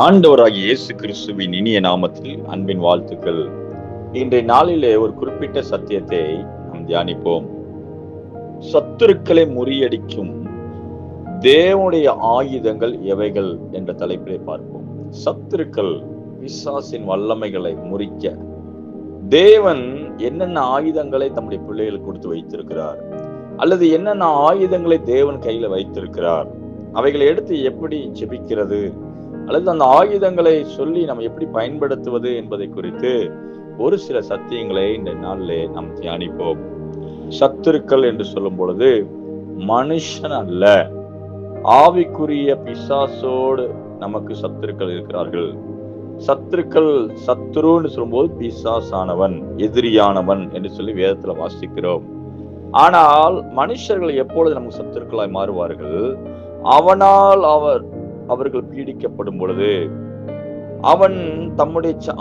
ஆண்டவராகிய இயேசு கிறிஸ்துவின் இனிய நாமத்தில் அன்பின் வாழ்த்துக்கள். இன்றைய நாளிலே ஒரு குறிப்பிட்ட சத்தியத்தை நாம் தியானிப்போம். சத்துருக்களை முறியடிக்கும் தேவனுடைய ஆயுதங்கள் எவைகள் என்ற தலைப்பிலே பார்ப்போம். சத்துருக்கள், பிசாசின் வல்லமைகளை முறிக்க தேவன் என்னென்ன ஆயுதங்களை தம்முடைய பிள்ளைகளுக்கு கொடுத்து வைத்திருக்கிறார், அல்லது என்னென்ன ஆயுதங்களை தேவன் கையில வைத்திருக்கிறார், அவைகளை எடுத்து எப்படி ஜெபிக்கிறது, அல்லது அந்த ஆயுதங்களை சொல்லி நம்ம எப்படி பயன்படுத்துவது என்பதை குறித்து ஒரு சில சத்தியங்களை இந்த நாளிலே நாம் தியானிப்போம். சத்துருக்கள் என்று சொல்லும் பொழுது மனுஷன் அல்ல, ஆவிக்குரிய பிசாசோடு நமக்கு சத்துருக்கள் இருக்கிறார்கள். சத்துருக்கள், சத்துருன்னு சொல்லும்போது பிசாசானவன், எதிரியானவன் என்று சொல்லி வேதத்துல வாசிக்கிறோம். ஆனால் மனுஷர்கள் எப்பொழுது நமக்கு சத்துருக்களாய் மாறுவார்கள்? அவனால் அவர்கள் பீடிக்கப்படும் பொழுது, அவன்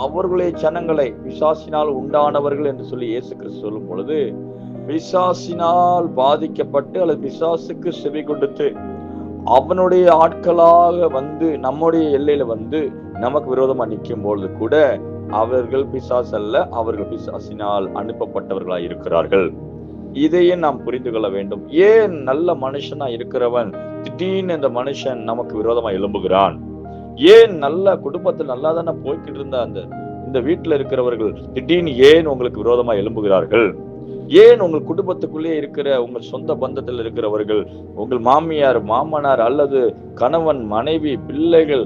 அவர்களுடைய ஜனங்களை பிசாசினால் உண்டானவர்கள் என்று சொல்லி இயேசு கிறிஸ்து சொல்லும் பொழுது, பிசாசினால் பாதிக்கப்பட்டு அல்லது பிசாசுக்கு செவி கொடுத்து அவனுடைய ஆட்களாக வந்து நம்முடைய எல்லையில வந்து நமக்கு விரோதமா நிற்கும் பொழுது கூட அவர்கள் பிசாசு அல்ல, அவர்கள் பிசாசினால் அனுப்பப்பட்டவர்களாய் இருக்கிறார்கள். இதையே நாம் புரிந்து கொள்ள வேண்டும். ஏன் நல்ல மனுஷனா இருக்கிறவன் திடீர்னு இந்த மனுஷன் நமக்கு விரோதமா எழும்புகிறான்? ஏன் நல்ல குடும்பத்தில் நல்லா தானே போய்கிட்டு இருந்த இந்த வீட்டுல இருக்கிறவர்கள் திடீர்னு ஏன் உங்களுக்கு விரோதமா எழும்புகிறார்கள்? ஏன் உங்கள் குடும்பத்துக்குள்ளே இருக்கிற உங்கள் சொந்த பந்தத்தில் இருக்கிறவர்கள், உங்கள் மாமியார், மாமனார் அல்லது கணவன், மனைவி, பிள்ளைகள்,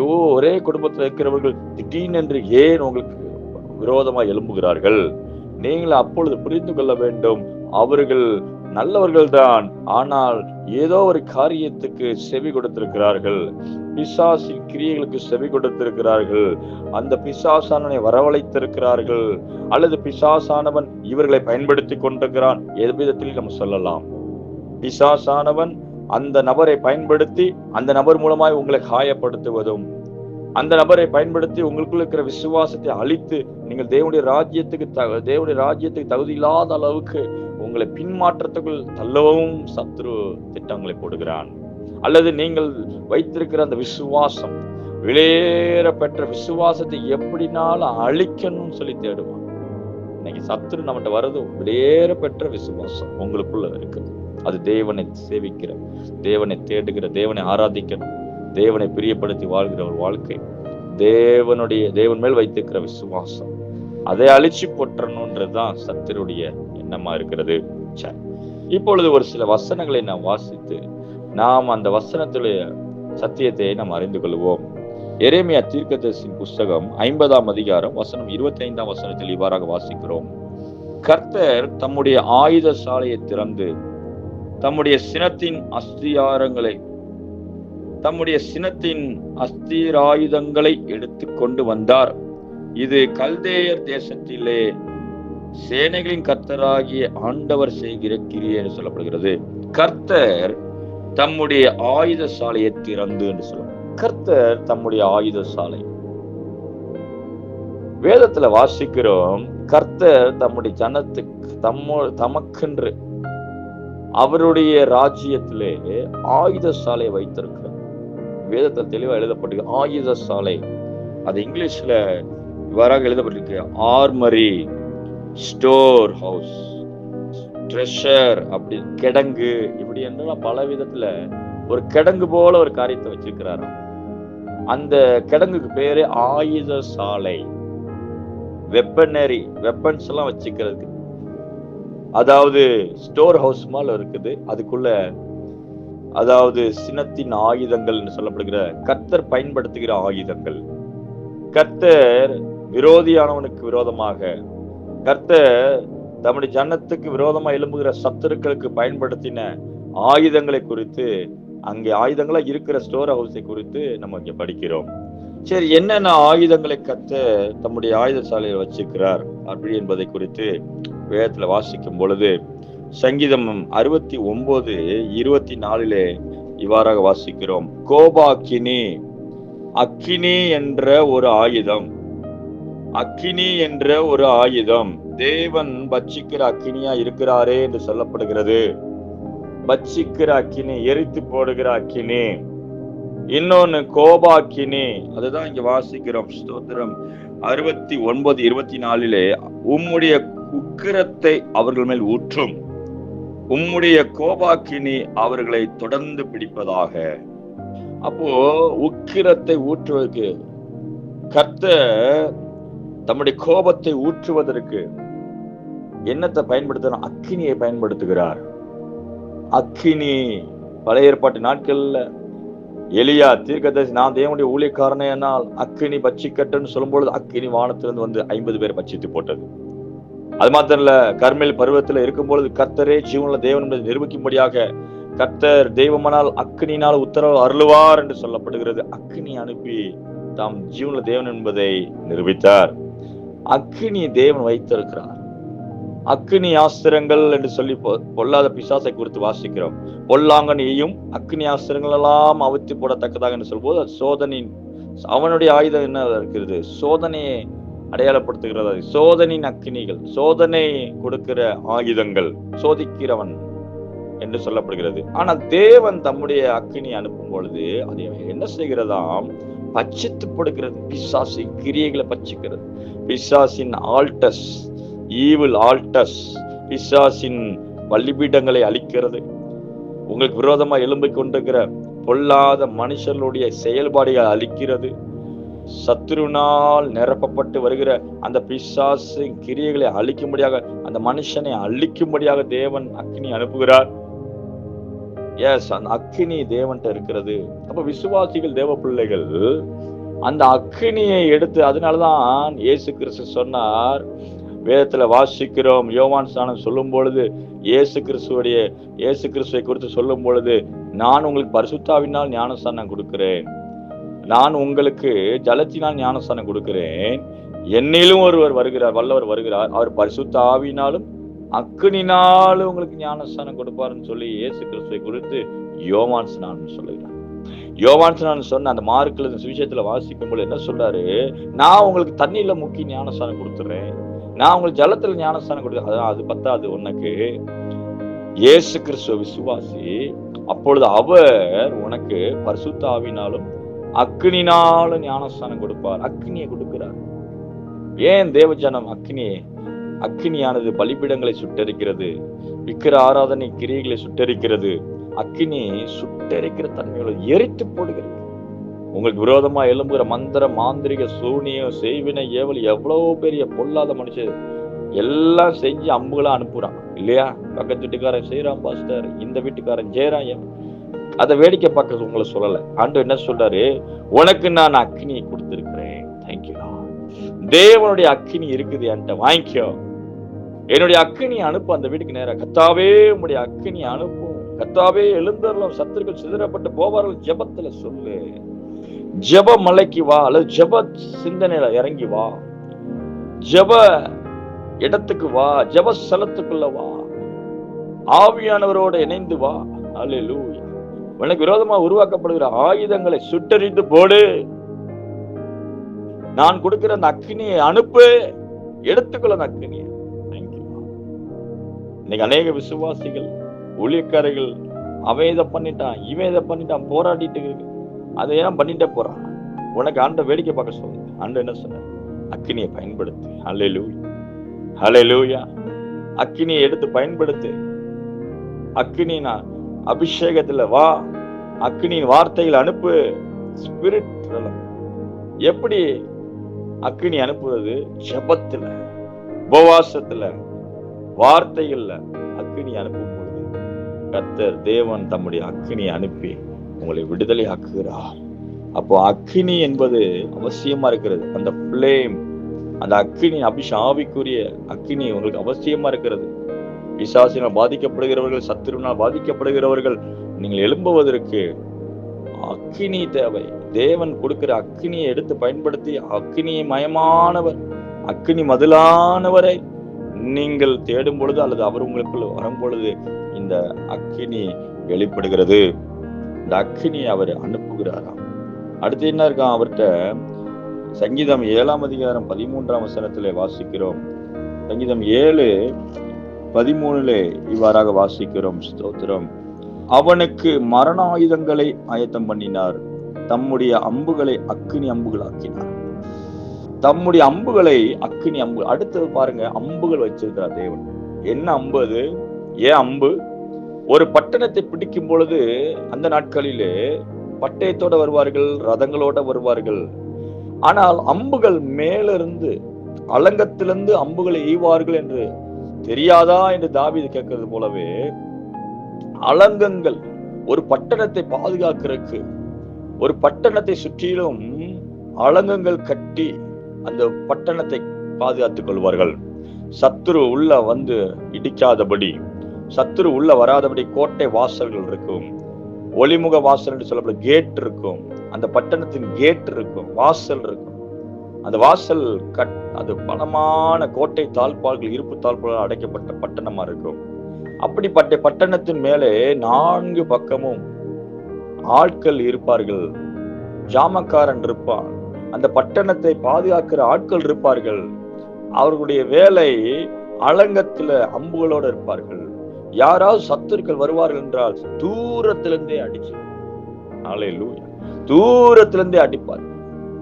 ஒரே குடும்பத்தில் இருக்கிறவர்கள் திடீரென்று ஏன் உங்களுக்கு விரோதமா எழும்புகிறார்கள்? நீங்கள் அப்பொழுது புரிந்து கொள்ள வேண்டும், அவர்கள் நல்லவர்கள் தான், ஆனால் ஏதோ ஒரு காரியத்துக்கு செவி கொடுத்திருக்கிறார்கள், பிசாசின் கிரியைகளுக்கு செவி கொடுத்திருக்கிறார்கள், அந்த பிசாசானவனை வரவழைத்திருக்கிறார்கள், அல்லது பிசாசானவன் இவர்களை பயன்படுத்தி கொண்டிருக்கிறான். எவ்விதத்தில் நம்ம சொல்லலாம், பிசாசானவன் அந்த நபரை பயன்படுத்தி அந்த நபர் மூலமாய் உங்களை காயப்படுத்துவதும், அந்த நபரை பயன்படுத்தி உங்களுக்குள்ள இருக்கிற விசுவாசத்தை அழித்து நீங்கள் தேவனுடைய ராஜ்யத்துக்கு தகுதி இல்லாத அளவுக்கு உங்களை பின்மாற்றத்துக்குள் தள்ளவும் சத்ரு திட்டங்களை போடுகிறான். அல்லது நீங்கள் வைத்திருக்கிற அந்த விசுவாசம், வெளியேற பெற்ற விசுவாசத்தை எப்படினாலும் அழிக்கணும்னு சொல்லி தேடுவான். இன்னைக்கு சத்ரு நம்மகிட்ட வர்றது வெளியேற பெற்ற விசுவாசம் உங்களுக்குள்ள இருக்குது. அது தேவனை சேவிக்கிற, தேவனை தேடுகிற, தேவனை ஆராதிக்கணும், தேவனை பிரியப்படுத்தி வாழ்கிற ஒரு வாழ்க்கை, தேவன் மேல் வைத்திருக்கிற விசுவாசம், அதை அழிச்சு போற்றணும்ன்றதுதான் சத்துருடைய எண்ணமா இருக்கிறது. இப்பொழுது ஒரு சில வசனங்களை நாம் வாசித்து நாம் அந்த வசனத்துடைய சத்தியத்தை நாம் அறிந்து கொள்வோம். எரேமியா தீர்க்கதரிசியின் புஸ்தகம் 50ஆம் அதிகாரம் வசனம் 25ஆம் வசனத்தில் இவ்வாறாக வாசிக்கிறோம். கர்த்தர் தம்முடைய ஆயுத சாலையை திறந்து தம்முடைய சினத்தின் அஸ்திராயுதங்களை எடுத்து கொண்டு வந்தார். இது கல்தேயர் தேசத்திலே சேனைகளின் கர்த்தராகிய ஆண்டவர் செய்கிற கிரியை என்று சொல்லப்படுகிறது. கர்த்தர் தம்முடைய ஆயுத சாலையை திறந்து என்று சொல்லுவார். கர்த்தர் தம்முடைய ஆயுத சாலை, வேதத்துல வாசிக்கிறோம், கர்த்தர் தம்முடைய ஜனத்துக்கு தமக்கென்று அவருடைய ராஜ்யத்திலே ஆயுத சாலை வைத்திருக்கிறார். வேதத்தில் தெளிவா எழுதப்பட்டிருக்கு ஆயுத சாலை. அது இங்கிலீஷ்ல இவ்வாறாக எழுதப்பட்டிருக்கு, ஆர்மரி, ஸ்டோர் ஹவுஸ், ட்ரெஷர், அப்படி கிடங்கு, இப்படி என்றால் பல விதத்துல ஒரு கிடங்கு போல ஒரு காரியத்தை வச்சிருக்கிறாரு. அந்த கிடங்குக்கு பேரு ஆயுத சாலை. வெப்பன்ஸ் எல்லாம் வச்சுக்கிறதுக்கு, அதாவது ஸ்டோர் ஹவுஸ் மேல இருக்குது. அதுக்குள்ள அதாவது சினத்தின் ஆயுதங்கள் என்று சொல்லப்படுகிற கர்த்தர் பயன்படுத்துகிற ஆயுதங்கள், கர்த்தர் விரோதியானவனுக்கு விரோதமாக, கர்த்தர் தம்முடைய ஜனத்துக்கு விரோதமா எழும்புகிற சத்துருக்களுக்கு பயன்படுத்தின ஆயுதங்களை குறித்து, அங்கே ஆயுதங்களா இருக்கிற ஸ்டோர் ஹவுஸை குறித்து நம்ம இங்க படிக்கிறோம். சரி, என்னென்ன ஆயுதங்களை கர்த்தர் தம்முடைய ஆயுத சாலையை வச்சிருக்கிறார் அப்படி என்பதை குறித்து வேதத்துல வாசிக்கும் பொழுது சங்கீதம் 69:24 இவ்வாறாக வாசிக்கிறோம். கோபாக்கினி, அக்கினி என்ற ஒரு ஆயுதம், அக்கினி என்ற ஒரு ஆயுதம், தேவன் பட்சிக்கிற அக்கினியா இருக்கிறாரே என்று சொல்லப்படுகிறது. பட்சிக்கிற அக்கினி, எரித்து போடுகிற அக்கினி, இன்னொன்னு கோபாக்கினி. அதுதான் இங்க வாசிக்கிறோம். ஸ்தோத்திரம். 69:24 உம்முடைய உக்கிரத்தை அவர்கள் மேல் ஊற்றும், உம்முடைய கோபாக்கினி அவர்களை தொடர்ந்து பிடிப்பதாக. அப்போ உக்கிரத்தை ஊற்றுவதற்கு கர்த்தர் தம்முடைய கோபத்தை ஊற்றுவதற்கு என்னத்தை பயன்படுத்தணும்? அக்கினியை பயன்படுத்துகிறார். அக்கினி. பழைய ஏற்பாட்டு நாட்கள்ல எலியா தீர்க்கதரிசி, நான் தேவனுடைய ஊழியக்காரனே என்னால் அக்கினி பட்சிக்கட்டுன்னு சொல்லும் பொழுது அக்கினி வானத்திலிருந்து வந்து 50 பேர் பட்சித்து போட்டது. அது மாத்திரம் இல்ல, கர்மேல் பருவத்துல இருக்கும் பொழுது கர்த்தரே ஜீவனுள்ள தேவன் என்பதை நிரூபிக்கும்படியாக கர்த்தர் தெய்வமானால் அக்கினியினால் உத்தரவு அருளுவார் என்று சொல்லப்படுகிறது. அக்கினி அனுப்பி தாம் ஜீவனுள்ள தேவன் என்பதை நிரூபித்தார். அக்கினி தேவன் வைத்திருக்கிறார். அக்கினி ஆஸ்திரங்கள் என்று சொல்லி பொல்லாத பிசாசை குறித்து வாசிக்கிறோம். பொல்லாங்கனியையும் அக்கினி ஆஸ்திரங்கள் எல்லாம் அவித்து போடத்தக்கதாக என்று சொல்லும்போது சோதனின் அவனுடைய ஆயுதம் என்ன இருக்கிறது? சோதனையை அடையாளப்படுத்துகிறது. சோதனின் அக்கினிகள், சோதனை கொடுக்கிற ஆயுதங்கள், சோதிக்கிறவன் என்று சொல்லப்படுகிறது. ஆனா தேவன் தம்முடைய அக்கினி அனுப்பும் பொழுது அதை என்ன செய்கிறதாம்? பட்சித்து போடுகிறது. பிசாசின் கிரியைகளை பட்சிக்கிறது. பிசாசின் ஆல்டஸ், ஈவில் ஆல்டஸ், பிசாசின் பலிபீடங்களை அழிக்கிறது. உங்களுக்கு விரோதமா எழும்பி கொண்டிருக்கிற பொல்லாத மனுஷர்களுடைய செயல்பாடுகளை அழிக்கிறது. சத்துருவினால் நிரப்பப்பட்டு வருகிற அந்த பிசாசின் கிரியைகளை அழிக்கும்படியாக, அந்த மனுஷனை அழிக்கும்படியாக தேவன் அக்கினி அனுப்புகிறார். எஸ், அந்த அக்கினி தேவன்கிட்ட இருக்கிறது. அப்ப விசுவாசிகள், தேவ பிள்ளைகள் அந்த அக்கினியை எடுத்து, அதனாலதான் இயேசு கிறிஸ்து சொன்னார், வேதத்துல வாசிக்கிறோம், யோவான் ஸ்நானம் சொல்லும் பொழுது இயேசு கிறிஸ்துவை குறித்து சொல்லும் பொழுது, நான் உங்களுக்கு பரிசுத்தாவினால் ஞானஸ்நானம் கொடுக்கிறேன், நான் உங்களுக்கு ஜலத்தினால் ஞானஸ்நானம் கொடுக்கிறேன், என்னிலும் ஒருவர் வருகிறார், வல்லவர் வருகிறார், அவர் பரிசுத்த ஆவியினாலும் அக்கினினாலும் உங்களுக்கு ஞானஸ்நானம் கொடுப்பாருன்னு சொல்லி இயேசு கிறிஸ்துவை குறித்து யோவான் ஸ்நானம் சொல்லுகிறார். யோவான் ஸ்நானம் சொன்ன அந்த மார்க்ல சுவிசேஷத்துல வாசிக்கும் போது என்ன சொல்றாரு? நான் உங்களுக்கு தண்ணியில முக்கி ஞானஸ்நானம் கொடுத்துறேன், நான் உங்களுக்கு ஜலத்துல ஞானஸ்தானம் கொடுக்கிறேன். அது பத்தாது, உனக்கு இயேசு கிறிஸ்துவ விசுவாசி, அப்பொழுது அவர் உனக்கு பரிசுத்த ஆவியினாலும் அக்கினினாலும் ஞானஸ்தானம் கொடுப்பார். அக்கினியை கொடுக்கிறார். ஏன் தேவஜனம் அக்கினியானது பலிபீடங்களை சுட்டரிக்கிறது, விக்கிர ஆராதனை கிரியைகளை சுட்டரிக்கிறது. அக்கினி சுட்டரிக்கிற தன்மைகளை எரித்து போடுகிறது. உங்களுக்கு விரோதமா எழும்புகிற மந்திர, மாந்திரிக, சூனியம், செய்வினை, ஏவல், எவ்வளவு பெரிய பொல்லாத மனுஷன் எல்லாம் செஞ்சு அம்புகளா அனுப்புறான் இல்லையா? பக்கத்து வீட்டுக்காரன் செய்யறான் பாஸ்டர், இந்த வீட்டுக்காரன் செய்யறான். அதை வேடிக்கை பார்க்க உங்களை சொல்லல. ஆண்டவர் என்ன சொல்றாரு? உனக்கு நான் அக்கினியை கொடுத்திருக்கிறேன். தேங்க்யூ. தேவனுடைய அக்கினி இருக்குது என்கிட்ட, வாங்கிக்கோ. என்னுடைய அக்கினி அனுப்பு அந்த வீட்டுக்கு நேரம். கர்த்தாவே உம்முடைய அக்கினி அனுப்பும், கர்த்தாவே எழுந்தருளும், சத்துருக்கள் சிதறப்பட்டு போவார்கள். ஜெபத்துல சொல்லு, ஜெப மலைக்கு வா, அல்லது ஜெப சிந்தனையில இறங்கி வா, ஜெப இடத்துக்கு வா, ஜெப ஸ்தலத்துக்குள்ள வா, ஆவியானவரோட இணைந்து வா. அல்லேலூயா. உனக்கு விரோதமா உருவாக்கப்படுகிற ஆயுதங்களை சுட்டரித்து போடு. நான் கொடுக்கிற அந்த அக்கினியை அனுப்பு, எடுத்துக்கொள்ள அந்த அக்கினியை. இன்னைக்கு அநேக விசுவாசிகள், ஊழியக்காரர்கள், அவன் இதை பண்ணிட்டான், இவன் இதை பண்ணிட்டான், போராடிட்டு இருக்கு, அதை ஏன் பண்ணிட்டே போறான். உனக்கு ஆண்ட வேடிக்கை பார்க்க சொல்லுங்க. ஆண்ட என்ன சொன்ன? அக்கினியை பயன்படுத்து. ஹல்லேலூயா, ஹல்லேலூயா. அக்கினியை எடுத்து பயன்படுத்து. அக்கினினா அபிஷேகத்துல வா, அக்கினியின் வார்த்தைகள் அனுப்பு. ஸ்பிரிட் எப்படி அக்கினி அனுப்புறது? ஜெபத்துல, உபவாசத்துல, வார்த்தைகள்ல அக்கினி அனுப்பும் பொழுது கர்த்தர் தேவன் தம்முடைய அக்கினியை அனுப்பி உங்களை விடுதலை ஆக்குகிறார். அப்போ அக்கினி என்பது அவசியமா இருக்கிறது. அந்த பிளேம், அந்த அக்கினி, ஆவிக்குரிய அக்கினி உங்களுக்கு அவசியமா இருக்கிறது. பிசாசினால் பாதிக்கப்படுகிறவர்கள், சத்துருவினால் பாதிக்கப்படுகிறவர்கள், நீங்கள் எழும்புவதற்கு அக்கினி தேவை. தேவன் கொடுக்கிற அக்கினியை எடுத்து பயன்படுத்தி, அக்கினியை மயமானவர், அக்கினி மதிலானவரை நீங்கள் தேடும் பொழுது, அல்லது அவர் உங்களுக்குள்ள வரும் பொழுது இந்த அக்கினி வெளிப்படுகிறது. இந்த அக்கினியை அவர் அனுப்புகிறாராம். அடுத்து என்ன இருக்கான் அவர்கிட்ட? சங்கீதம் 7ஆம் அதிகாரம் 13ஆம் வசனத்திலே வாசிக்கிறோம். சங்கீதம் 7:13 இவ்வாறாக வாசிக்கிறோம். ஸ்தோத்திரம். அவனுக்கு மரண ஆயுதங்களை ஆயத்தம் பண்ணினார், தம்முடைய அம்புகளை அக்கினி அம்புகளாக்கினார். தம்முடைய அம்புகளை அக்கினி அம்பு. அடுத்தது பாருங்க, அம்புகள் வச்சிருக்கிறார் தேவன். என்ன அம்பு அது? ஏன் அம்பு? ஒரு பட்டணத்தை பிடிக்கும் பொழுது அந்த நாட்களிலே பட்டயத்தோட வருவார்கள், ரதங்களோட வருவார்கள். ஆனால் அம்புகள் மேலிருந்து அலங்கத்திலிருந்து அம்புகளை எய்வார்கள் என்று தெரியாதா என்று தாவீது கேட்கிறது போலவே, அலங்கங்கள் ஒரு பட்டணத்தை பாதுகாக்கிறதுக்கு, ஒரு பட்டணத்தை சுற்றிலும் அலங்கங்கள் கட்டி அந்த பட்டணத்தை பாதுகாத்துக் கொள்வார்கள். சத்துரு உள்ள வந்து இடிக்காதபடி, சத்துரு உள்ள வராதபடி கோட்டை வாசல்கள் இருக்கும். ஒளிமுக வாசல் என்று சொல்லப்படும் கேட் இருக்கும். அந்த பட்டணத்தின் கேட் இருக்கும், வாசல் இருக்கும். அந்த வாசல் அது பலமான கோட்டை தாழ்பால்கள், இருப்பு தாழ்பால்கள் அடைக்கப்பட்ட பட்டணமா இருக்கும். அப்படிப்பட்ட பட்டணத்தின் மேலே 4 பக்கமும் ஆட்கள் இருப்பார்கள். ஜாமக்காரன் இருப்பான். அந்த பட்டணத்தை பாதுகாக்கிற ஆட்கள் இருப்பார்கள். அவர்களுடைய வேலை அலங்கத்துல அம்புகளோடு இருப்பார்கள். யாராவது சத்துருக்கள் வருவார்கள் என்றால் தூரத்திலிருந்தே அடிச்சு, அல்லேலூயா, தூரத்திலிருந்தே அடிப்பார்.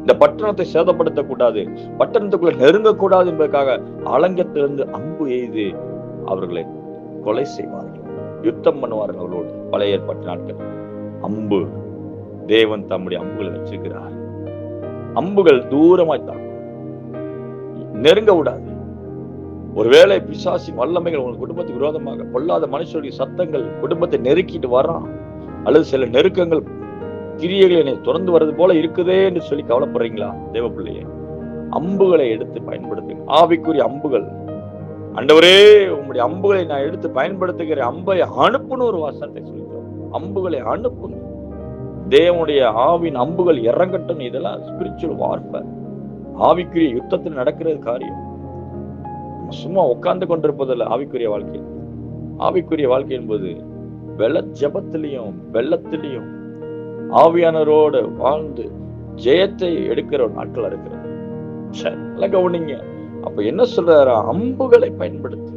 இந்த பட்டணத்தை சேதப்படுத்தக்கூடாது, பட்டணத்துக்குள்ள நெருங்கக்கூடாது என்பதற்காக அலங்கத்திலிருந்து அம்பு எய்து அவர்களை கொலை செய்வார்கள், யுத்தம் பண்ணுவார்கள் அவர்களோடு. பழைய ஏற்பாட்டு நாட்கள் அம்பு, தேவன் தம்முடைய அம்புகளை வச்சிருக்கிறார். அம்புகள் தூரமாய் தாக்கும், நெருங்க விடாது. ஒருவேளை பிசாசின் வல்லமைகள் உங்க குடும்பத்துக்கு விரோதமாக, பொல்லாத மனுஷருடைய சத்தங்கள் குடும்பத்தை நெருக்கிட்டு வரான், அல்லது சில நெருக்கங்கள் கிரியைகள் என்னை தொடர்ந்து வர்றது போல இருக்குதே என்று சொல்லி கவலைப்படுறீங்களா? தேவ பிள்ளையே, அம்புகளை எடுத்து பயன்படுத்துங்க. ஆவிக்குரிய அம்புகள். ஆண்டவரே, உங்களுடைய அம்புகளை நான் எடுத்து பயன்படுத்துகிற, அம்பை அனுப்புன்னு ஒரு வாசனத்தை சொல்லிக்கிறோம். அம்புகளை அனுப்புங்க. தேவனுடைய ஆவின் அம்புகள் இறங்கட்டும். இதெல்லாம் ஸ்பிரிச்சுவல் வார்ஃபேர், ஆவிக்குரிய யுத்தத்தில் நடக்கிறது காரியம். சும்மா உட்கார்ந்து கொண்டிருப்பதில்லை ஆவிக்குரிய வாழ்க்கை. ஆவிக்குரிய வாழ்க்கை என்பது ஜெபத்திலையும் வெள்ளத்திலையும் ஆவியானவரோடு வாழ்ந்து ஜெயத்தை எடுக்கிற ஒரு நாட்கள் இருக்கிறது. சரி, கவனிங்க. அப்ப என்ன சொல்றாரு? அம்புகளை பயன்படுத்து.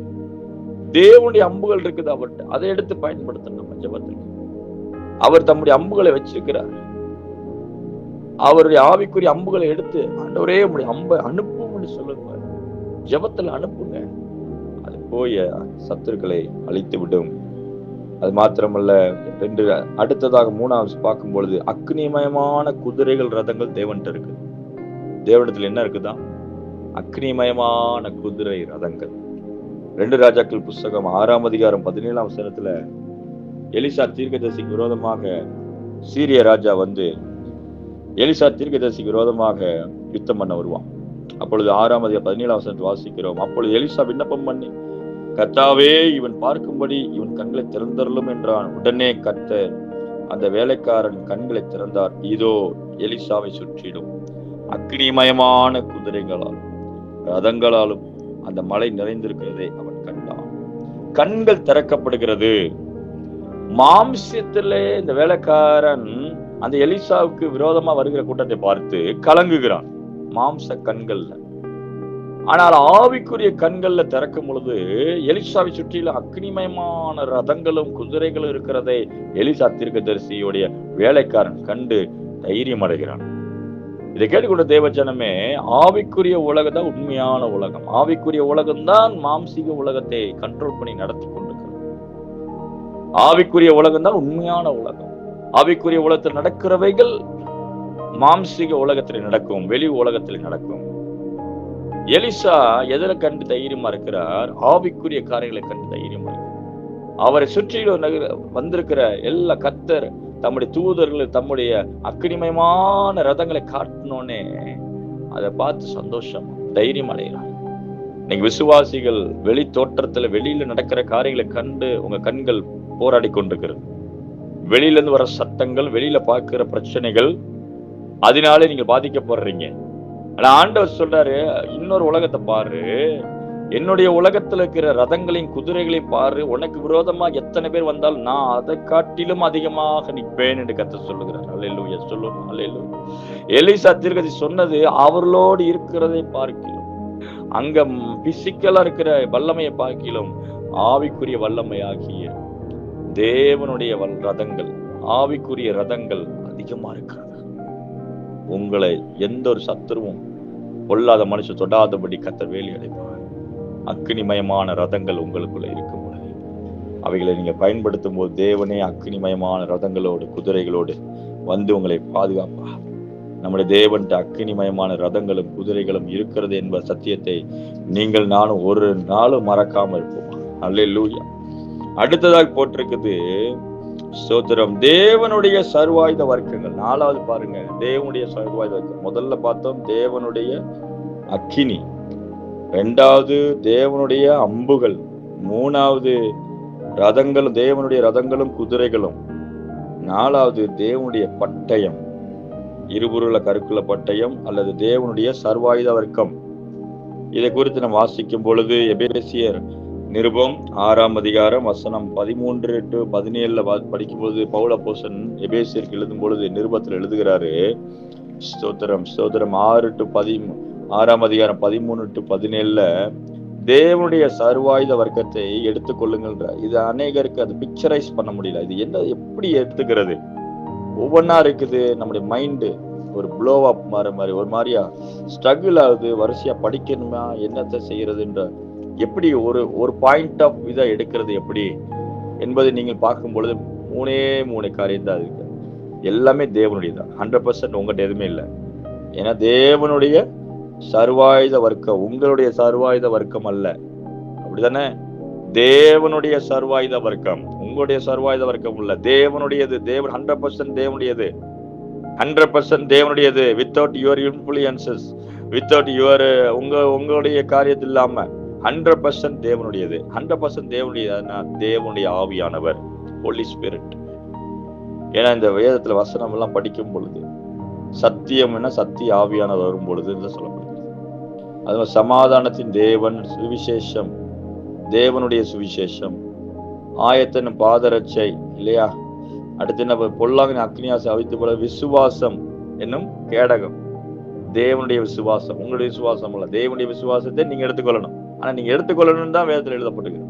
தேவனுடைய அம்புகள் இருக்குது அவர்கிட்ட, அதை எடுத்து பயன்படுத்த. நம்ம ஜெபத்துக்கு அவர் தம்முடைய அம்புகளை வச்சிருக்கிறார். அவருடைய ஆவிக்குரிய அம்புகளை எடுத்து, ஆண்டவரே உங்களுடைய அம்பை அனுப்பும் சொல்லுங்க. ஜெபத்துல அனுப்புங்க. அது போய் சத்துருக்களை அழித்து விடும். அது மாத்திரமல்ல, அடுத்ததாக 3வது பார்க்கும் பொழுது, அக்னிமயமான குதிரைகள், ரதங்கள் தேவன்கிட்ட இருக்கு. தேவனிடத்துல என்ன இருக்குதான்? அக்னிமயமான குதிரை ரதங்கள். 2 ராஜாக்கள் புஸ்தகம் 6ஆம் அதிகாரம் 17ஆம் வசனத்துல எலிசா தீர்க்கதரிசிக்கு விரோதமாக சீரிய ராஜா வந்து எலிசா தீர்க்கதரிசிக்கு விரோதமாக யுத்தம் பண்ண வருவான். அப்பொழுது 6ஆம் அதிகாரம் 17ஆம் வசனத்தை வாசிக்கிறோம். அப்பொழுது எலிசா விண்ணப்பம் பண்ணி, கர்த்தாவே, இவன் பார்க்கும்படி இவன் கண்களை திறந்தருளும் என்றான். உடனே கர்த்தர் அந்த வேலைக்காரன் கண்களை திறந்தார். இதோ எலிசாவை சுற்றிடும் அக்னிமயமான குதிரைகளாலும் ரதங்களாலும் அந்த மலை நிறைந்திருக்கிறதை அவன் கண்டான். கண்கள் திறக்கப்படுகிறது. மாம்சத்திலே இந்த வேலைக்காரன் அந்த எலிசாவுக்கு விரோதமா வருகிற கூட்டத்தை பார்த்து கலங்குகிறான், மாம்ச கண்கள்ல. ஆனால் ஆவிக்குரிய கண்கள்ல திறக்கும் பொழுது எலிசாவை சுற்றில அக்னிமயமான ரதங்களும் குதிரைகளும் இருக்கிறதை எலிசா தீர்க்கதரிசியுடைய வேலைக்காரன் கண்டு தைரியம் அடைகிறான். இதை கேட்டுக்கொண்ட தேவஜனமே, ஆவிக்குரிய உலகம் தான் உண்மையான உலகம். ஆவிக்குரிய உலகம் தான் மாம்சீக உலகத்தை கண்ட்ரோல் பண்ணி நடத்தி கொண்டிருக்கிறது. ஆவிக்குரிய உலகம் தான் உண்மையான உலகம். ஆவிக்குரிய உலகத்தில் நடக்கிறவைகள் மாம்சீக உலகத்தில் நடக்கும், வெளி உலகத்தில் நடக்கும். எலிசா எதிர கண்டு தைரியமா இருக்கிறார்? ஆவிக்குரிய காரியங்களை கண்டு தைரியமா இருக்கிறார். அவரை சுற்றிலும் வந்திருக்கிற எல்லா கர்த்தர் தம்முடைய தூதர்கள் தம்முடைய அக்னிமயமான ரதங்களை காட்டினோன்னே அதை பார்த்து சந்தோஷம், தைரியம் அடைகிறார். இன்னைக்கு விசுவாசிகள் வெளி தோற்றத்துல வெளியில நடக்கிற காரியங்களை கண்டு உங்க கண்கள் போராடி கொண்டிருக்கிறது. வெளியில இருந்து வர சத்தங்கள், வெளியில பார்க்கிற பிரச்சனைகள், அதனாலே நீங்க பாதிக்கப்படுறீங்க. ஆனா ஆண்டவர் சொல்றாரு, இன்னொரு உலகத்தை பாரு, என்னுடைய உலகத்துல இருக்கிற ரதங்களையும் குதிரைகளையும் பாரு. உனக்கு விரோதமா எத்தனை பேர் வந்தாலும் நான் அதை காட்டிலும் அதிகமாக நிற்பேன் என்று கர்த்தர் சொல்லுகிறார். அல்லேலூயா, சொல்லுங்க அல்லேலூயா. எலிசா தீர்க்கதரிசி சொன்னது அவர்களோடு இருக்கிறதை பார்க்கிலும், அங்க பிசிக்கலா இருக்கிற வல்லமையை பார்க்கிலும் ஆவிக்குரிய வல்லமை ஆகிய தேவனுடைய ரதங்கள், ஆவிக்குரிய ரதங்கள் அதிகமா இருக்கிறது. உங்களை எந்த ஒரு சத்துருவும் பொல்லாத மனுஷன் தொடாதபடி கர்த்தர் வேலி அடைப்பார். அக்கினிமயமான ரதங்கள் உங்களுக்குள்ள இருக்கும் பொழுது அவைகளை நீங்க பயன்படுத்தும் போது தேவனே அக்கினிமயமான ரதங்களோடு குதிரைகளோடு வந்து உங்களை பாதுகாப்பா. நம்முடைய தேவன்ட்ட அக்கினிமயமான ரதங்களும் குதிரைகளும் இருக்கிறது என்ப சத்தியத்தை நீங்கள் நானும் ஒரு நாளும் மறக்காம இருப்போம். அல்லேலூயா. அடுத்ததாக போட்டிருக்குது ஸ்தோத்திரம், தேவனுடைய சர்வாயுத வர்க்கங்கள். 4வது பாருங்க, தேவனுடைய சர்வாயுத வர்க்கம். முதல்ல பார்த்தோம் தேவனுடைய அக்கினி, 2வது தேவனுடைய அம்புகள், 3வது ரதங்களும் தேவனுடைய ரதங்களும் குதிரைகளும், 4வது தேவனுடைய பட்டயம், இருபுருள கருக்குள்ள பட்டயம் அல்லது தேவனுடைய சர்வாயுத வர்க்கம். இதை குறித்து நாம் வாசிக்கும் பொழுது எபேசியர் நிருபம் 6ஆம் அதிகாரம் வசனம் 13 to 17 படிக்கும்போது பவுல் அப்போஸ்தலன் எபேசியருக்கு எழுதும் பொழுது நிருபத்தில் எழுதுகிறாரு. ஸ்தோத்திரம் ஸ்தோத்திரம் 6ஆம் அதிகாரம் 13 to 17 தேவனுடைய சர்வாயுத வர்க்கத்தை எடுத்துக்கொள்ளுங்கள்ன்ற. இது அநேகருக்கு அது பிக்சரைஸ் பண்ண முடியல. இது என்ன எப்படி எடுத்துக்கிறது? ஒவ்வொன்னா இருக்குது. நம்முடைய மைண்டு ஒரு ப்ளோ அப் மாதிரி ஒரு மாதிரியா ஸ்ட்ரகிள் ஆகுது. வரிசையா படிக்கணுமா, என்னத்தை செய்யறதுன்ற, எப்படி ஒரு பாயிண்ட் ஆஃப் இதை எடுக்கிறது எப்படி என்பதை நீங்கள் பார்க்கும் பொழுது 3 காரியம் தான் இருக்கு. எல்லாமே தேவனுடைய தான். 100% உங்கள்கிட்ட எதுவுமே இல்லை. ஏன்னா தேவனுடைய சர்வாயுத வர்க்கம் உங்களுடைய சர்வாயுத வர்க்கம் அல்ல. அப்படிதானே? தேவனுடைய சர்வாயுத வர்க்கம் உங்களுடைய சர்வாயுத வர்க்கம் இல்ல, தேவனுடையது. தேவன் 100% தேவனுடையது, 100% தேவனுடையது. Without your influences, without your உங்களுடைய காரியத்தில் இல்லாம 100% தேவனுடையது. 100% தேவனுடையதுன்னா தேவனுடைய ஆவியானவர், ஹோலி ஸ்பிரிட். ஏன்னா இந்த வேதத்துல வசனம் எல்லாம் படிக்கும் பொழுது சத்தியம் என்ன, சத்திய ஆவியானவர் வரும் பொழுது சொல்லப்படுது. அது சமாதானத்தின் தேவன், சுவிசேஷம், தேவனுடைய சுவிசேஷம், ஆயத்தன் பாதரட்சை இல்லையா? அடுத்து என்ன, பொல்லாங்க அக்னியாசை அவித்து போல விசுவாசம் என்னும் கேடகம். தேவனுடைய விசுவாசம் உங்களுடைய விசுவாசம் அல்ல, தேவனுடைய விசுவாசத்தை நீங்க எடுத்துக்கொள்ளணும். ஆனா நீங்க எடுத்துக்கொள்ளணும் தான் வேதத்தில் எழுதப்பட்டிருக்கு.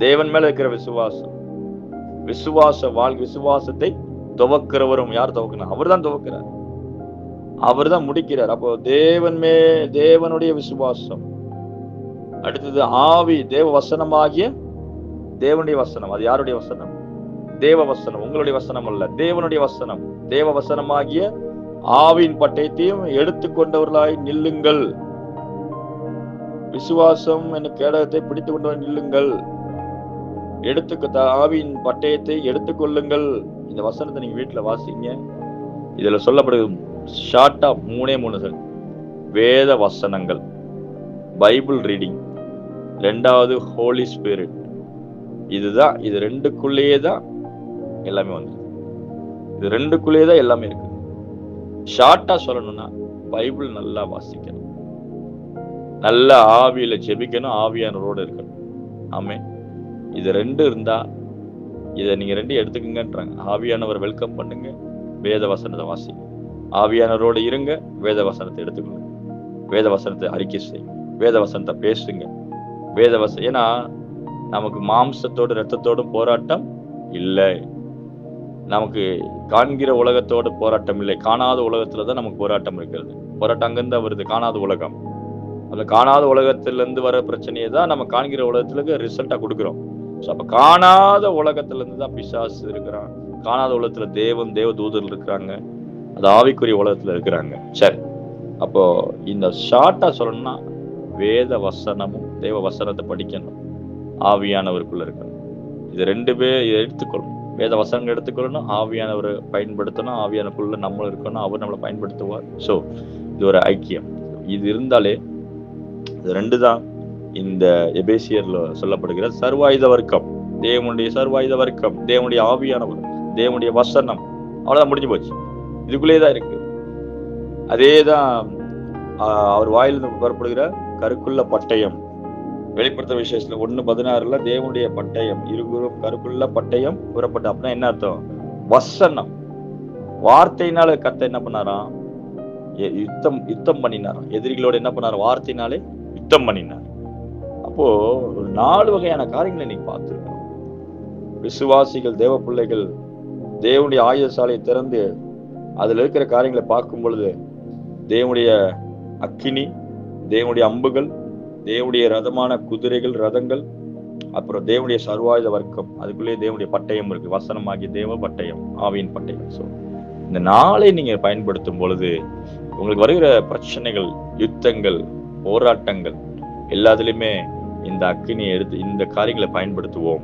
தேவன் மேல இருக்கிற விசுவாசம், விசுவாசத்தை துவக்கிறவரும் யார் துவக்கணும்? அவர் தான் துவக்கிறார், அவர் தான் முடிக்கிறார். அப்போ தேவனுடைய விசுவாசம். அடுத்தது ஆவி, தேவ வசனமாகிய தேவனுடைய வசனம். அது யாருடைய வசனம்? தேவ வசனம், உங்களுடைய வசனம் அல்ல, தேவனுடைய வசனம். தேவ வசனமாகிய ஆவியின் பட்டயத்தையும் எடுத்துக்கொண்டவர்களாய் நில்லுங்கள். விசுவாசம் என்னும் கேடகத்தை பிடித்துக் கொண்டவர் நில்லுங்கள். ஆவியின் பட்டயத்தை எடுத்துக்கொள்ளுங்கள். இந்த வசனத்தை நீங்க வீட்டுல வாசிங்க. இதுல சொல்லப்படுது ஷார்ட்டா 3 வேத வசனங்கள், பைபிள் ரீடிங், 2வது ஹோலி ஸ்பிரிட். இதுதான், இது 2க்குள்ளேயே தான் எல்லாமே வந்து, இது 2க்குள்ளேயே தான் எல்லாமே இருக்கு. ஷார்ட்டா சொல்லணும்னா பைபிள் நல்லா வாசிக்கணும், நல்ல ஆவியில ஜெபிக்கணும், ஆவியானவரோட இருக்கணும். ஆமே, இது 2 இருந்தா இதை நீங்க 2 எடுத்துக்கங்கன்றாங்க. ஆவியானவர் வெல்கம் பண்ணுங்க, வேத வசனத்தை வாசிங்க. ஆவியானவரோட இருங்க, வேத வசனத்தை எடுத்துக்கொள்ளுங்க, வேத வசனத்தை அறிக்கை செய்யுங்க, வேத வசனத்தை பேசுங்க. ஏன்னா நமக்கு மாம்சத்தோடு ரத்தத்தோடும் போராட்டம் இல்லை, நமக்கு காண்கிற உலகத்தோடு போராட்டம் இல்லை, காணாத உலகத்துலதான் நமக்கு போராட்டம் இருக்கிறது. போராட்டம் அங்கிருந்தா வருது, காணாத உலகம். அந்த காணாத உலகத்திலிருந்து வர பிரச்சனையை தான் நம்ம காண்கிற உலகத்துல ரிசல்ட்டா கொடுக்குறோம். அப்ப காணாத உலகத்துல இருந்து தான் பிசாசு இருக்கிறான், காணாத உலகத்துல தேவ தூதர்கள் இருக்கிறாங்க, அது ஆவிக்குரிய உலகத்துல இருக்கிறாங்க. சரி, அப்போ இந்த ஷார்ட்டா சொல்லணும்னா வேத வசனமும் தேவ வசனத்தை படிக்கணும், ஆவியானவருக்குள்ள இருக்கணும். இது 2 பேர் எடுத்துக்கொள்ளணும். வேத வசனங்கள் எடுத்துக்கொள்ளணும், ஆவியானவரை பயன்படுத்தணும், ஆவியானவருக்குள்ள நம்மளும் இருக்கணும், அவர் நம்மளை பயன்படுத்துவார். ஸோ இது ஒரு ஐக்கியம். இது இருந்தாலே இது 2 தான் இந்த எபேசியர்ல சொல்லப்படுகிற சர்வாயுத வர்க்கம். தேவனுடைய சர்வாயுத வர்க்கம், தேவனுடைய ஆவியானவர், தேவனுடைய வசனம். அவ்வளவுதான், முடிஞ்சு போச்சு. இதுக்குள்ளேதான் இருக்கு. அதேதான் அவர் வாயிலிருந்து புறப்படுகிற கருக்குள்ள பட்டயம். வெளிப்படுத்த விசேஷத்துல 1:16 தேவனுடைய பட்டயம், இருபுறம் கருக்குள்ள பட்டயம் புறப்பட்ட. அப்படின்னா என்ன அர்த்தம்? வசனம், வார்த்தையினால கர்த்தர் என்ன பண்ணாராம்? யுத்தம் பண்ணினாராம். எதிரிகளோட என்ன பண்ணாரு? வார்த்தையினாலே யுத்தம் பண்ணினார். அப்போ 4 வகையான காரியங்களை நீங்க பார்த்துருக்கோம். விசுவாசிகள், தேவ பிள்ளைகள் தேவனுடைய ஆயுத சாலையை திறந்து அதுல இருக்கிற காரியங்களை பார்க்கும் பொழுது தேவனுடைய அக்கினி, தேவனுடைய அம்புகள், தேவனுடைய ரதமான குதிரைகள், ரதங்கள், அப்புறம் தேவனுடைய சர்வாயுத வர்க்கம், அதுக்குள்ளேயே தேவனுடைய பட்டயம் இருக்கு, வசனமாகிய தேவ பட்டயம், ஆவியின் பட்டயம். ஸோ இந்த நாளை நீங்க பயன்படுத்தும் பொழுது உங்களுக்கு வருகிற பிரச்சனைகள், யுத்தங்கள், போராட்டங்கள் எல்லாத்துலயுமே இந்த அக்கினியை எடுத்து இந்த காரியங்களை பயன்படுத்துவோம்.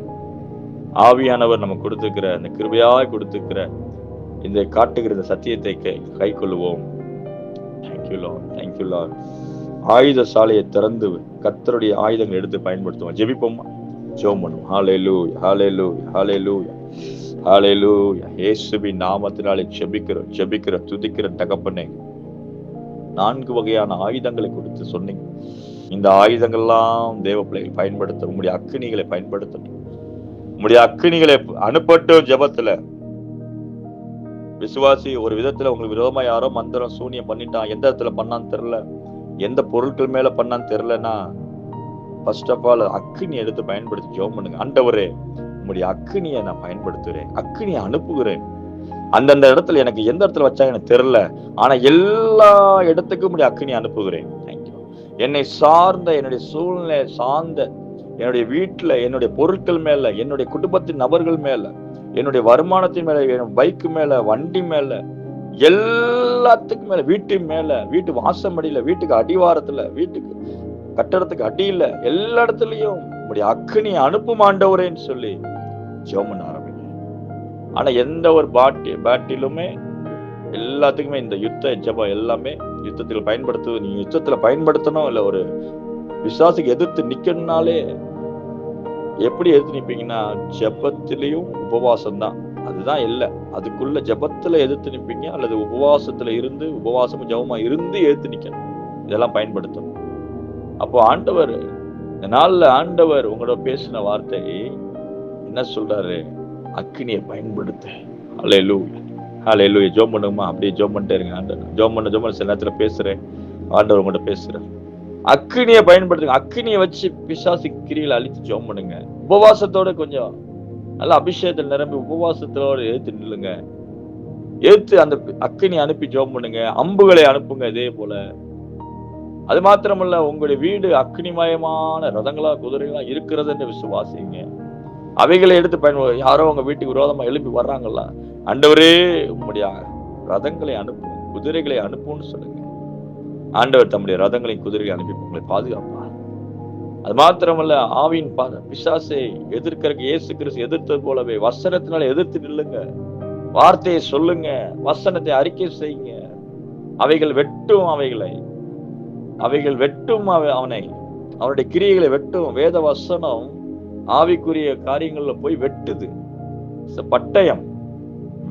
ஆவியானவர் நம்ம கொடுத்துக்கிற இந்த கிருபையாய் கொடுத்துக்கிற இந்த காட்டுகிற இந்த சத்தியத்தை கை கொள்ளுவோம். Thank you Lord, thank you Lord. ஆயுத சாலையை திறந்து கர்த்தருடைய ஆயுதங்கள் எடுத்து பயன்படுத்துவோம். ஜெபிப்போமா? ஜெபம் பண்ணுவோம். ஹல்லேலூயா, ஹல்லேலூயா, ஹல்லேலூயா, ஹல்லேலூயா. இயேசுவின் நாமத்தினாலே ஜெபிக்கிற துதிக்கிற தகப்பனே, 4 வகையான ஆயுதங்களை கொடுத்து சொன்னீங்க. இந்த ஆயுதங்கள்லாம் தேவ பிள்ளைகள் பயன்படுத்த, உங்களுடைய அக்கினிகளை பயன்படுத்தட்டும். உங்களுடைய அக்கினிகளை அனுப்பட்டும். ஜெபத்துல விசுவாசி ஒரு விதத்துல உங்களுக்கு விரோதமா யாரோ மந்திரம் சூனியம் பண்ணிட்டான், எந்த இடத்துல பண்ணான்னு தெரியல, எந்த பொருட்கள் மேல பண்ணான்னு தெரியலன்னா, ஃபர்ஸ்ட் ஆஃப் ஆல் அக்கினி எடுத்து பயன்படுத்தி ஜெபம் பண்ணுங்க. ஆண்டவரே, உங்களுடைய அக்கினியை நான் பயன்படுத்துகிறேன், அக்கினியை அனுப்புகிறேன். அந்தந்த இடத்துல எனக்கு எந்த இடத்துல வச்சாங்க எனக்கு தெரியல, ஆனா எல்லா இடத்துக்கும் உங்களுடைய அக்கினி அனுப்புகிறேன். தேங்க்யூ. என்னை சார்ந்த, என்னுடைய சூழ்நிலை சார்ந்த, என்னுடைய வீட்டுல, என்னுடைய பொருட்கள் மேல, என்னுடைய குடும்பத்தின் நபர்கள் மேல, என்னுடைய வருமானத்தின் மேல, என் பைக்கு மேல, வண்டி மேல, எல்லாத்துக்கும் மேல, வீட்டு மேல, வீட்டு வாசமடியில, வீட்டுக்கு அடிவாரத்துல, வீட்டுக்கு கட்டடத்துக்கு அடியில, எல்லா இடத்துலயும் உங்களுடைய அக்கினியை அனுப்பும் ஆண்டவரேன்னு சொல்லி ஜெபம் பண்ண ஆரம்பிங்க. ஆனா எந்த ஒரு பேட்டிலுமே எல்லாத்துக்குமே இந்த யுத்த ஜெபம் எல்லாமே யுத்தத்தில் பயன்படுத்துவது. நீங்க யுத்தத்துல பயன்படுத்தணும். இல்ல ஒரு விசுவாசிக்கு எதிர்த்து நிக்கணும்னாலே எப்படி எதிர்த்து நிப்பீங்கன்னா, ஜெபத்திலையும் உபவாசம் தான். அதுதான் இல்ல, அதுக்குள்ள ஜெபத்துல எதிர்த்து நிப்பீங்க, அல்லது உபவாசத்துல இருந்து, உபவாசமும் ஜெபமா இருந்து எதிர்த்து நிக்கணும். இதெல்லாம் பயன்படுத்தணும். அப்போ ஆண்டவர் இந்த நாள்ல ஆண்டவர் உங்களோட பேசின வார்த்தை என்ன சொல்றாரு? அக்கினியை பயன்படுத்து. ஹல்லேலூயா, ஹல்லேலூயா. ஜெபம் பண்ணுமா? அப்படியே ஜெபம் பண்ணிட்டே இருங்க. ஆண்டவர் ஜெபம் பண்ண சில நேரத்துல பேசுறேன், ஆண்டவர் உங்கள்கிட்ட பேசுறேன். அக்கினியை பயன்படுத்துங்க. அக்கினியை வச்சு பிசாசு கிரிகளை அழித்து ஜெபம் பண்ணுங்க. உபவாசத்தோட கொஞ்சம் நல்ல அபிஷேகத்தில் நிரம்பி உபவாசத்தோட ஏத்து நில்லுங்க. ஏத்து அந்த அக்கினி அனுப்பி ஜெபம் பண்ணுங்க. அம்புகளை அனுப்புங்க. இதே போல அது மாத்திரமல்ல, உங்களுடைய வீடு அக்னிமயமான ரதங்களா குதிரைகளா இருக்கிறது என்று விசுவாசிங்க. அவைகளை எடுத்து பயன்படுத்த. யாரோ உங்க வீட்டுக்கு விரோதமா எழுப்பி வர்றாங்களா, ஆண்டவரே உங்களுடைய ரதங்களை அனுப்பும், குதிரைகளை அனுப்பும்னு சொல்லுங்க. ஆண்டவர் தம்முடைய ரதங்களையும் குதிரைகளை அனுப்பி உங்களை பாதுகாப்பார். அது மாத்திரமல்ல, ஆவியின் பிசாசை எதிர்க்கிறதுக்கு இயேசு கிறிஸ்து எதிர்த்தது போலவே வசனத்தினால எதிர்த்து நில்லுங்க. வார்த்தையை சொல்லுங்க, வசனத்தை அறிக்கை செய்யுங்க. அவைகள் வெட்டும், அவைகள் வெட்டும் அவனை, அவனுடைய கிரியைகளை வெட்டும். வேத வசனம் ஆவிக்குரிய காரியங்கள்ல போய் வெட்டுது. பட்டயம்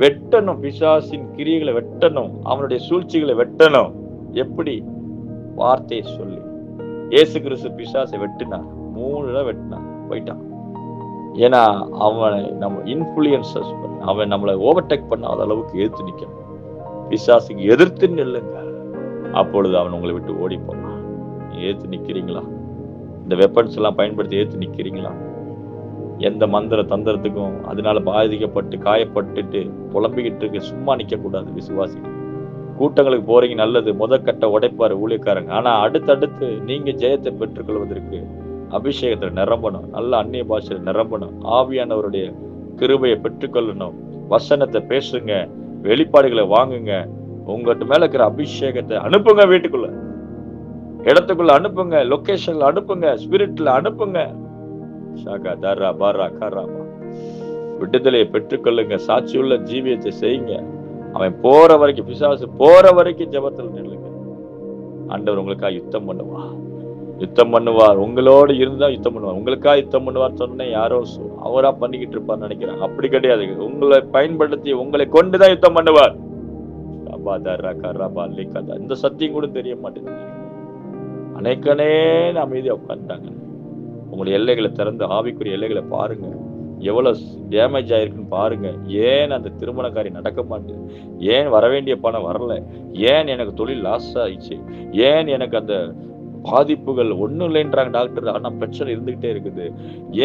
வெட்டணும். பிசாசின் கிரியைகளை வெட்டணும், அவனுடைய சூழ்ச்சிகளை வெட்டணும். எப்படி? வார்த்தையை சொல்லி. இயேசு கிறிஸ்து பிசாசை வெட்டினார், 3 தடவை வெட்டினார், போயிட்டான். ஏன்னா அவனை நம்ம இன்ஃபுளுயன்சஸ் பண்ண, அவன் நம்மளை ஓவர்டேக் பண்ணாத அளவுக்கு எதிர்த்து நிக்கணும். பிசாசுக்கு எதிர்த்து நில்லுங்க, அப்பொழுது அவன் உங்களை விட்டு ஓடி போவான். ஏத்து நிக்கிறீங்களா? இந்த வெப்பன்ஸ் எல்லாம் பயன்படுத்தி ஏத்து நிக்கிறீங்களா? எந்த மந்திர தந்திரத்துக்கும் அதனால பாதிக்கப்பட்டு காயப்பட்டுட்டு புலம்பிக்கிட்டு இருக்கு சும்மா நிக்க கூடாது. விசுவாசி கூட்டங்களுக்கு போறீங்க, நல்லது. முதற்கட்ட உடைப்பாரு ஊழியக்காரங்க. ஆனா அடுத்தடுத்து நீங்க ஜெயத்தை பெற்றுக்கொள்வதற்கு அபிஷேகத்துல நிரம்பணும், நல்ல அந்நிய பாஷையில நிரம்பணும், ஆவியானவருடைய கிருபையை பெற்றுக்கொள்ளணும். வசனத்தை பேசுங்க, வெளிப்பாடுகளை வாங்குங்க. உங்கள்கிட்ட மேல இருக்கிற அபிஷேகத்தை அனுப்புங்க, வீட்டுக்குள்ள, இடத்துக்குள்ள அனுப்புங்க, லொகேஷன்ல அனுப்புங்க, ஸ்பிரிட்ல அனுப்புங்க. விடுதலையை பெற்றுக்கொள்ளுங்க, சாட்சியுள்ள ஜீவியத்தை செய்யுங்க. அவன் போற வரைக்கும், பிசாசு போற வரைக்கும் ஜெபத்தில் நில்லுங்க. ஆண்டவர் உங்களுக்காக யுத்தம் பண்ணுவார். உங்களோடு இருந்தா யுத்தம் பண்ணுவார். உங்களுக்காக யுத்தம் பண்ணுவார் சொன்னேன், யாரோ அவரா பண்ணிக்கிட்டு இருப்பார் நினைக்கிறாங்க. அப்படி கிடையாது. உங்களை பயன்படுத்தி உங்களை கொண்டுதான் யுத்தம் பண்ணுவார். இந்த சத்தியம் கூட தெரிய மாட்டேங்குது. அனைக்கனே அமைதியா உட்காந்துட்டாங்க. உங்களுடைய எல்லைகளை திறந்து ஆவிக்குரிய எல்லைகளை பாருங்க. எவ்வளவு டேமேஜ் ஆயிருக்குன்னு பாருங்க. ஏன் அந்த திருமண காரியம் நடக்க மாட்டேது? ஏன் வரவேண்டிய பணம் வரல? ஏன் எனக்கு தொழில் லாஸ் ஆயிடுச்சு? ஏன் எனக்கு அந்த பாதிப்புகள் ஒண்ணும் இல்லைன்றாங்க டாக்டர், ஆனா பிரச்சனை இருந்துகிட்டே இருக்குது.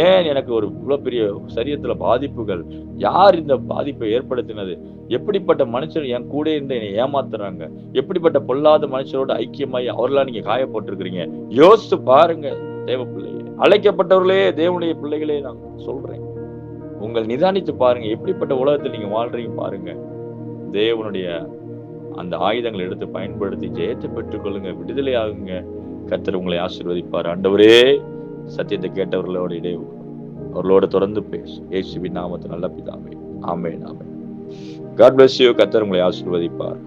ஏன் எனக்கு ஒரு இவ்வளவு பெரிய சரீரத்துல பாதிப்புகள்? யார் இந்த பாதிப்பை ஏற்படுத்தினது? எப்படிப்பட்ட மனுஷர் என் கூட இருந்து என்னை ஏமாத்துறாங்க? எப்படிப்பட்ட பொல்லாத மனுஷரோட ஐக்கியமாயி அவர்களா நீங்க காயப்பட்டிருக்கிறீங்க? யோசிச்சு பாருங்க தேவ பிள்ளையே, அழைக்கப்பட்டவர்களே, தேவனுடைய பிள்ளைகளே, நான் சொல்றேன், உங்கள் நிதானித்து பாருங்க. எப்படிப்பட்ட உலகத்தில் நீங்க வாழ்றீங்க பாருங்க. தேவனுடைய அந்த ஆயுதங்களை எடுத்து பயன்படுத்தி ஜெயத்தை பெற்றுக் கொள்ளுங்க, விடுதலை ஆகுங்க. கர்த்தர் உங்களை ஆசீர்வதிப்பார். ஆண்டவரே, சத்தியத்தை கேட்டவர்களோட இடையே அவர்களோட தொடர்ந்து பேசு. இயேசுவின் நாமத்தில் நல்ல பிதாவே, ஆமென், ஆமென். God bless you. கர்த்தர் உங்களை ஆசீர்வதிப்பார்.